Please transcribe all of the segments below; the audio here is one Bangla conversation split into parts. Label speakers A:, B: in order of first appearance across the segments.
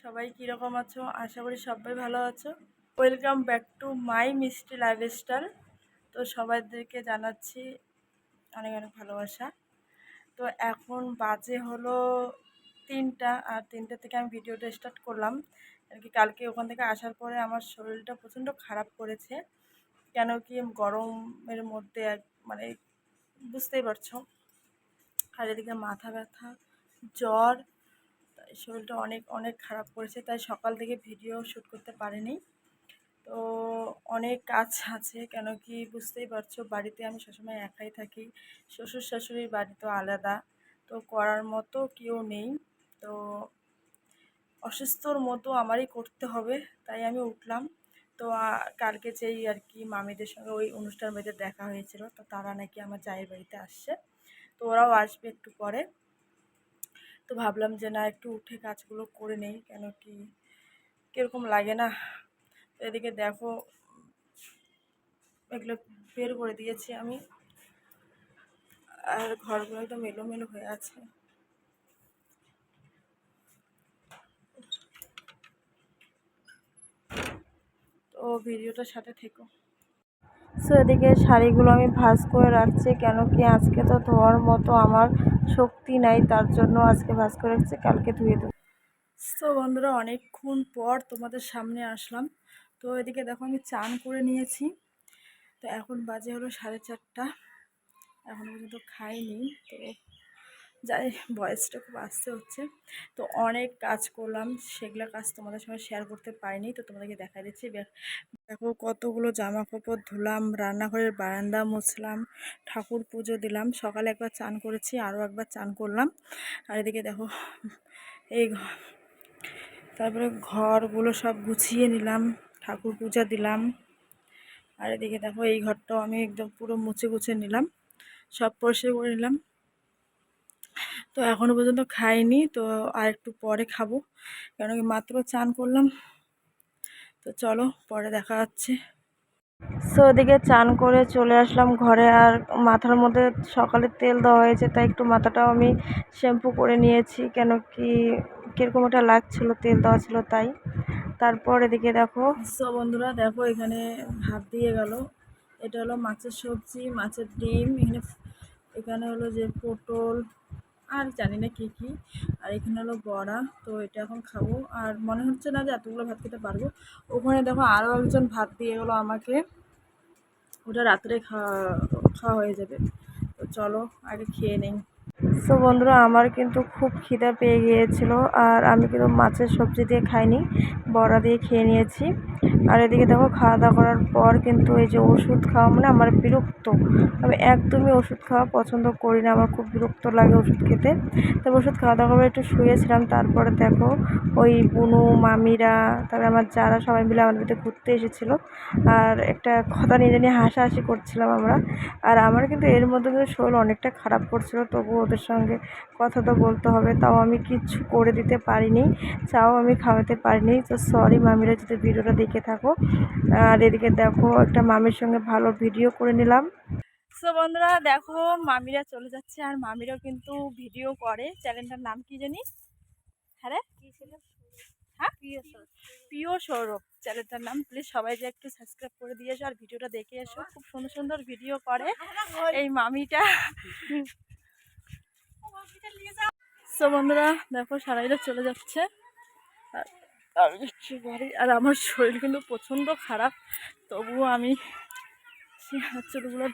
A: সবাই কীরকম আছো? আশা করি সবাই ভালো আছো। ওয়েলকাম ব্যাক টু মাই মিষ্টি লাইফস্টাইল। তো সবাইদেরকে জানাচ্ছি অনেক অনেক ভালোবাসা। তো এখন বাজে হলো 3টা, আর 3টে থেকে আমি ভিডিওটা স্টার্ট করলাম। আর কি কালকে ওখান থেকে আসার পরে আমার শরীরটা প্রচণ্ড খারাপ করেছে। কেন কি গরমের মধ্যে মানে বুঝতেই পারছো। আর এদিকে মাথা ব্যথা, জ্বর, তাই শরীরটা অনেক অনেক খারাপ করেছে, তাই সকাল থেকে ভিডিও শ্যুট করতে পারিনি। তো অনেক কাজ আছে, কেন কি বুঝতেই পারছো বাড়িতে আমি সবসময় একাই থাকি। শ্বশুর শাশুড়ির বাড়ি তো আলাদা, তো করার মতো কেউ নেই। তো অসুস্থর মতো আমারই করতে হবে, তাই আমি উঠলাম। তো কালকে যেই আর কি মামিদের সঙ্গে ওই অনুষ্ঠান বাড়িতে দেখা হয়েছিল, তো তারা নাকি আমার জায়ের বাড়িতে আসছে, তো ওরাও আসবে একটু পরে। তো ভাবলাম যে না, একটু উঠে কাজগুলো করে নেই, কেন কি কীরকম লাগে না। তো এদিকে দেখো এগুলো বের করে দিয়েছি আমি, আর ঘরগুলো একদম এলোমেলো হয়ে আছে। তো ভিডিওটার সাথে থেকো। সো এদিকে শাড়িগুলো আমি ভাঁজ করে রাখছি, কেন কি আজকে তো ধোয়ার মতো আমার শক্তি নাই, তার জন্য আজকে ভাঁজ করে রাখছি, কালকে ধুয়ে দেবো। সো বন্ধুরা, অনেকক্ষণ পর তোমাদের সামনে আসলাম। তো এদিকে দেখো আমি চান করে নিয়েছি। তো এখন বাজে হলো 4:30, এখনও পর্যন্ত খাইনি। তো যাই, ভয়েসটা খুব আস্তে হচ্ছে। তো অনেক কাজ করলাম, সেগুলো কাজ তোমাদের সঙ্গে শেয়ার করতে পারিনি, তো তোমাদেরকে দেখা দিচ্ছি। দেখো কতগুলো জামা কাপড় ধুলাম, রান্নাঘরের বারান্দা মুছলাম, ঠাকুর পুজো দিলাম, সকালে একবার চান করেছি, আরও একবার চান করলাম। আর এদিকে দেখো এই তারপরে ঘরগুলো সব গুছিয়ে নিলাম, ঠাকুর পূজা দিলাম। আর এদিকে দেখো এই ঘরটাও আমি একদম পুরো মুছে গুছিয়ে নিলাম, সব পরিষ্কার করে নিলাম। তো এখনও পর্যন্ত খাইনি, তো আর একটু পরে খাবো, কেন কি মাত্র চান করলাম। তো চলো পরে দেখা হচ্ছে। সো ওদিকে চান করে চলে আসলাম ঘরে, আর মাথার মধ্যে সকালে তেল দেওয়া হয়েছে, তাই একটু মাথাটাও আমি শ্যাম্পু করে নিয়েছি, কেন কি কীরকম একটা লাগছিলো, তেল দেওয়া ছিল তাই। তারপর এদিকে দেখো, সো বন্ধুরা দেখো এখানে ভাত দিয়ে গেল। এটা হলো মাছের সবজি, মাছের ডিম, এখানে হলো যে পটল, আর জানি না কী কী, আর এখানে হলো বড়া। তো এটা এখন খাবো, আর মনে হচ্ছে না যে এতগুলো ভাত খেতে পারবো। ওখানে দেখো আরও একজন ভাত দিয়ে গেলো আমাকে, ওটা রাত্রে খাওয়া হয়ে যাবে। তো চলো আগে খেয়ে নেই। সো বন্ধুরা, আমার কিন্তু খুব খিদা পেয়ে গিয়েছিল, আর আমি কিন্তু মাছের সবজি দিয়ে খাইনি, বড়া দিয়ে খেয়ে নিয়েছি। আর এদিকে দেখো খাওয়া দাওয়া করার পর কিন্তু এই যে ওষুধ খাওয়া মানে আমার বিরক্ত, আমি একদমই ওষুধ খাওয়া পছন্দ করি না, আমার খুব বিরক্ত লাগে ওষুধ খেতে। তবে ওষুধ খাওয়া দাওয়া করে একটু শুয়েছিলাম, তারপরে দেখো ওই বুনু মামিরা, তারপরে আমার যারা সবাই মিলে আমাদের বাড়িতে ঘুরতে এসেছিলো, আর একটা কথা নিয়ে জানি হাসাহাসি করছিলাম আমরা। আর আমার কিন্তু এর মধ্যে কিন্তু শরীর অনেকটা খারাপ করছিল, তবু ওদের সঙ্গে কথা তো বলতে হবে, তাও আমি কিচ্ছু করে দিতে পারিনি, চাও আমি খাওয়াতে পারিনি। তো সরি মামিরা যদি ভিডিওটা দেখে থাকো। আর এদিকে দেখো একটা মামির সঙ্গে ভালো ভিডিও করে নিলাম। সো বন্ধুরা দেখো মামিরা চলে যাচ্ছে, আর মামিরাও কিন্তু ভিডিও করে। চ্যানেলটার নাম কি জানি? হ্যাঁ রে, কি ছিল? হ্যাঁ, প্রিয় সৌরভ চ্যানেলটার নাম। প্লিজ সবাই যে একটু সাবস্ক্রাইব করে দিয়ে এসো, আর ভিডিওটা দেখে এসো, খুব সুন্দর সুন্দর ভিডিও করে এই মামিটা। সো বন্ধুরা দেখো সারাইরা চলে যাচ্ছে, আর বাড়ি। আর আমার শরীর কিন্তু প্রচণ্ড খারাপ, তবুও আমি চুলগুলো।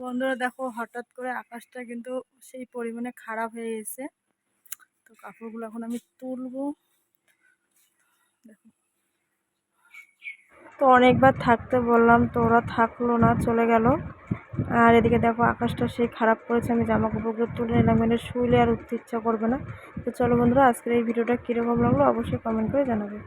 A: বন্ধুরা দেখো হঠাৎ করে আকাশটা কিন্তু সেই পরিমাণে খারাপ হয়ে গেছে। তো কাপড়গুলো এখন আমি তুলবো। দেখো তো অনেকবার থাকতে বললাম, তো ওরা থাকলো না, চলে গেল। আর এদিকে দেখো আকাশটা সেই খারাপ করেছে, আমি জামা কাপড়গুলো তুলে নিলাম, মানে শুইলে আর উঠতে ইচ্ছা করবে না। তো চলো বন্ধুরা, আজকের এই ভিডিওটা কীরকম লাগলো অবশ্যই কমেন্ট করে জানাবে।